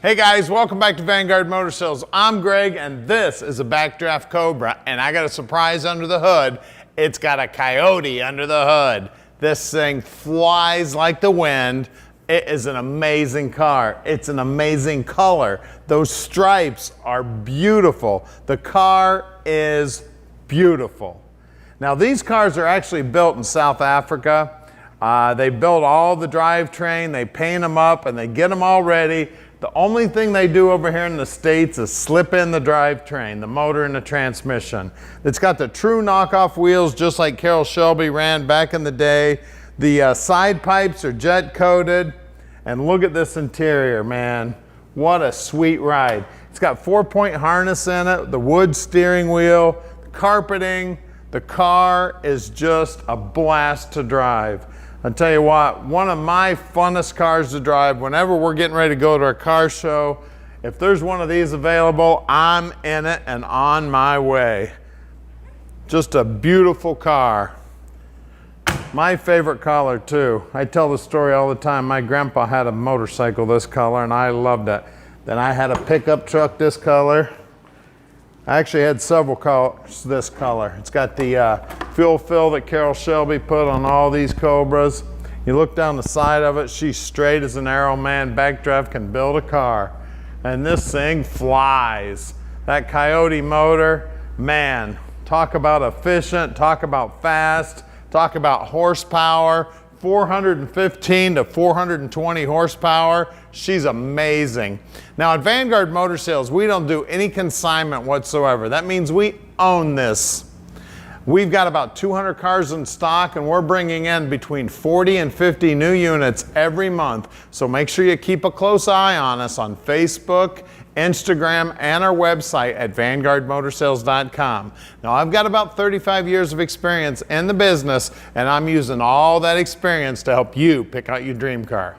Hey guys, welcome back to Vanguard Motor Sales. I'm Greg and this is a Backdraft Cobra, and I got a surprise under the hood. It's got a Coyote under the hood. This thing flies like the wind. It is an amazing car. It's an amazing color. Those stripes are beautiful. The car is beautiful. Now these cars are actually built in South Africa. They build all the drivetrain, they paint them up, and they get them all ready. The only thing they do over here in the States is slip in the drivetrain, the motor and the transmission. It's got the true knockoff wheels just like Carroll Shelby ran back in the day. The side pipes are jet coated. And look at this interior, man. What a sweet ride. It's got 4-point harness in it, the wood steering wheel, the carpeting. The car is just a blast to drive. I'll tell you what, one of my funnest cars to drive whenever we're getting ready to go to a car show, if there's one of these available, I'm in it and on my way. Just a beautiful car. My favorite color too. I tell the story all the time. My grandpa had a motorcycle this color and I loved it. Then I had a pickup truck this color. I actually had several colors this color. It's got the fuel fill that Carroll Shelby put on all these Cobras. You look down the side of it, she's straight as an arrow, man. Backdraft can build a car. And this thing flies. That Coyote motor, man, talk about efficient, talk about fast, talk about horsepower, 415 to 420 horsepower. She's amazing. Now at Vanguard Motor Sales, we don't do any consignment whatsoever. That means we own this. We've got about 200 cars in stock and we're bringing in between 40 and 50 new units every month. So make sure you keep a close eye on us on Facebook, Instagram, and our website at vanguardmotorsales.com. Now I've got about 35 years of experience in the business and I'm using all that experience to help you pick out your dream car.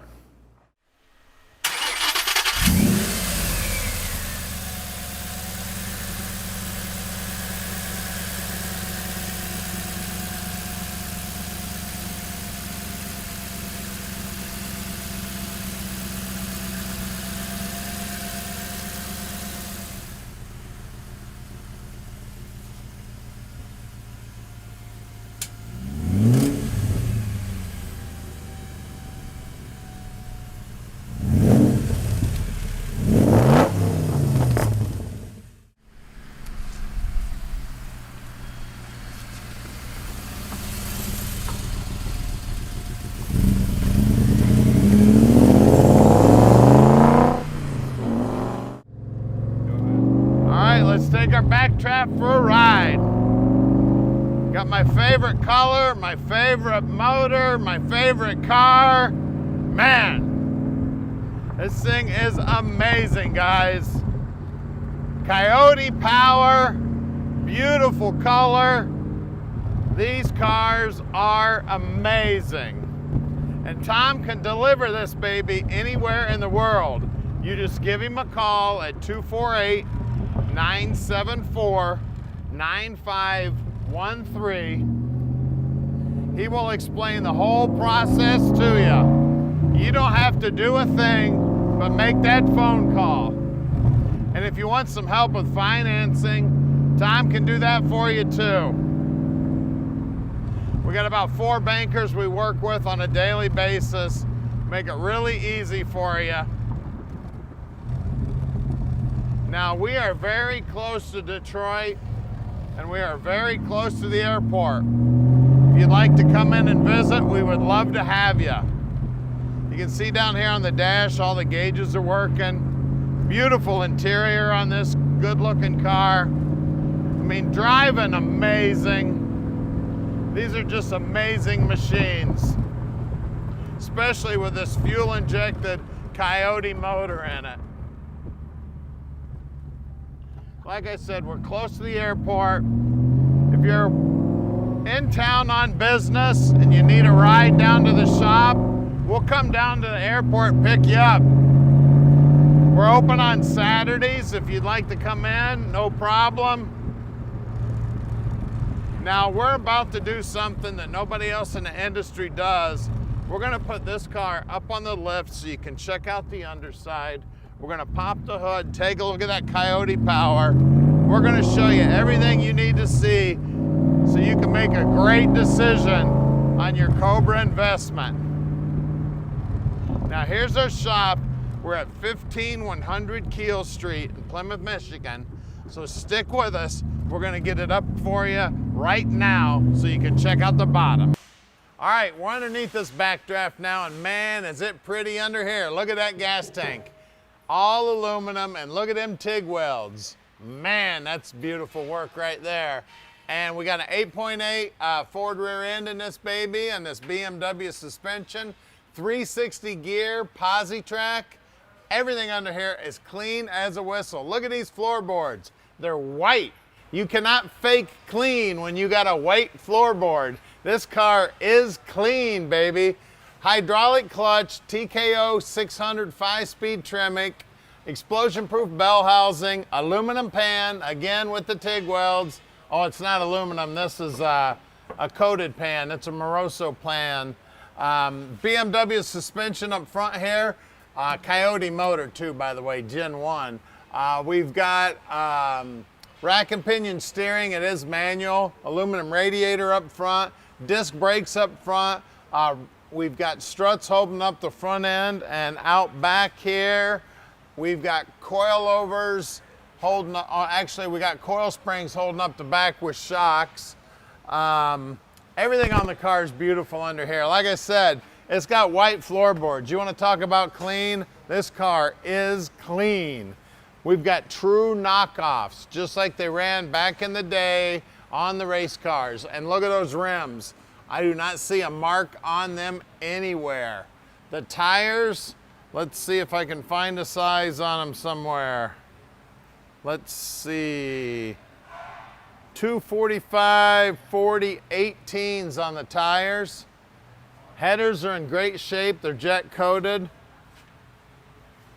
Let's take our Backdraft for a ride. Got my favorite color, my favorite motor, my favorite car. Man, this thing is amazing, guys. Coyote power, beautiful color. These cars are amazing. And Tom can deliver this baby anywhere in the world. You just give him a call at 248-974-9513. He will explain the whole process to you. You don't have to do a thing but make that phone call. And if you want some help with financing, Tom can do that for you too. We got about 4 bankers we work with on a daily basis. Make it really easy for you. Now we are very close to Detroit and we are very close to the airport. If you'd like to come in and visit, we would love to have you. You can see down here on the dash, all the gauges are working. Beautiful interior on this good looking car. I mean, driving amazing. These are just amazing machines, especially with this fuel injected Coyote motor in it. Like I said, we're close to the airport. If you're in town on business and you need a ride down to the shop, we'll come down to the airport and pick you up. We're open on Saturdays. If you'd like to come in, no problem. Now we're about to do something that nobody else in the industry does. We're gonna put this car up on the lift so you can check out the underside. We're gonna pop the hood, take a look at that Coyote power. We're gonna show you everything you need to see so you can make a great decision on your Cobra investment. Now here's our shop. We're at 15100 Keel Street in Plymouth, Michigan. So stick with us. We're gonna get it up for you right now so you can check out the bottom. All right, we're underneath this backdraft now, and man, is it pretty under here. Look at that gas tank. All aluminum, and look at them TIG welds. Man, that's beautiful work right there. And we got an 8.8 forward rear end in this baby, and this BMW suspension, 360 gear, Posi track. Everything under here is clean as a whistle. Look at these floorboards. They're white. You cannot fake clean when you got a white floorboard. This car is clean, baby. Hydraulic clutch, TKO 600 5-speed Tremec, explosion-proof bell housing, aluminum pan, again with the TIG welds. Oh, it's not aluminum. This is a coated pan. It's a Moroso pan. BMW suspension up front here. Coyote motor too, by the way, Gen 1. We've got rack and pinion steering. It is manual. Aluminum radiator up front. Disc brakes up front. We've got struts holding up the front end, and out back here we've got coilovers holding up, actually we got coil springs holding up the back with shocks. Everything on the car is beautiful under here. Like I said, it's got white floorboards. You want to talk about clean? This car is clean. We've got true knockoffs, just like they ran back in the day on the race cars. And look at those rims. I do not see a mark on them anywhere. The tires, let's see if I can find a size on them somewhere. Let's see. 245, 40, 18s on the tires. Headers are in great shape. They're jet coated.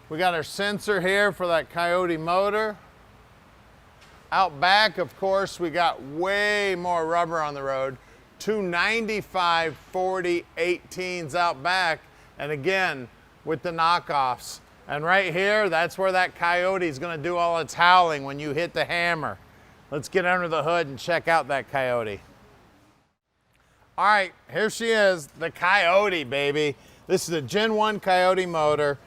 We got our sensor here for that Coyote motor. Out back, of course, we got way more rubber on the road. 295, 40, 18s out back. And again, with the knockoffs. And right here, that's where that Coyote is gonna do all its howling when you hit the hammer. Let's get under the hood and check out that Coyote. All right, here she is, the Coyote, baby. This is a Gen 1 Coyote motor.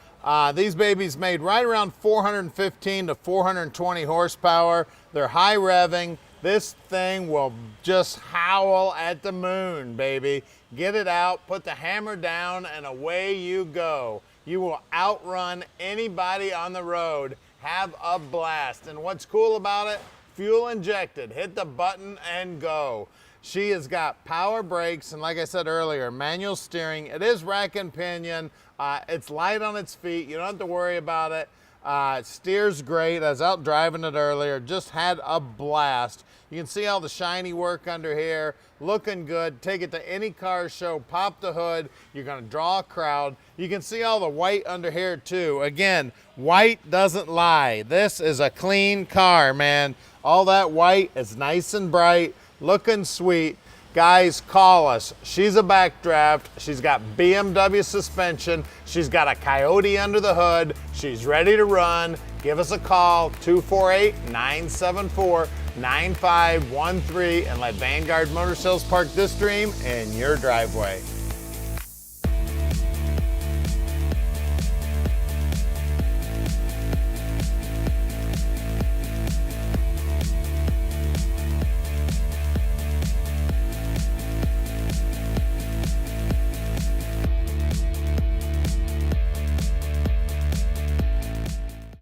These babies made right around 415 to 420 horsepower. They're high revving. This thing will just howl at the moon, baby. Get it out, put the hammer down, and away you go. You will outrun anybody on the road. Have a blast. And what's cool about it? Fuel injected. Hit the button and go. She has got power brakes, and like I said earlier, manual steering. It is rack and pinion. It's light on its feet. You don't have to worry about it. It steers great. I was out driving it earlier. Just had a blast. You can see all the shiny work under here. Looking good. Take it to any car show. Pop the hood. You're going to draw a crowd. You can see all the white under here too. Again, white doesn't lie. This is a clean car, man. All that white is nice and bright. Looking sweet. Guys, call us. She's a backdraft. She's got BMW suspension. She's got a Coyote under the hood. She's ready to run. Give us a call, 248-974-9513, and let Vanguard Motor Sales park this dream in your driveway.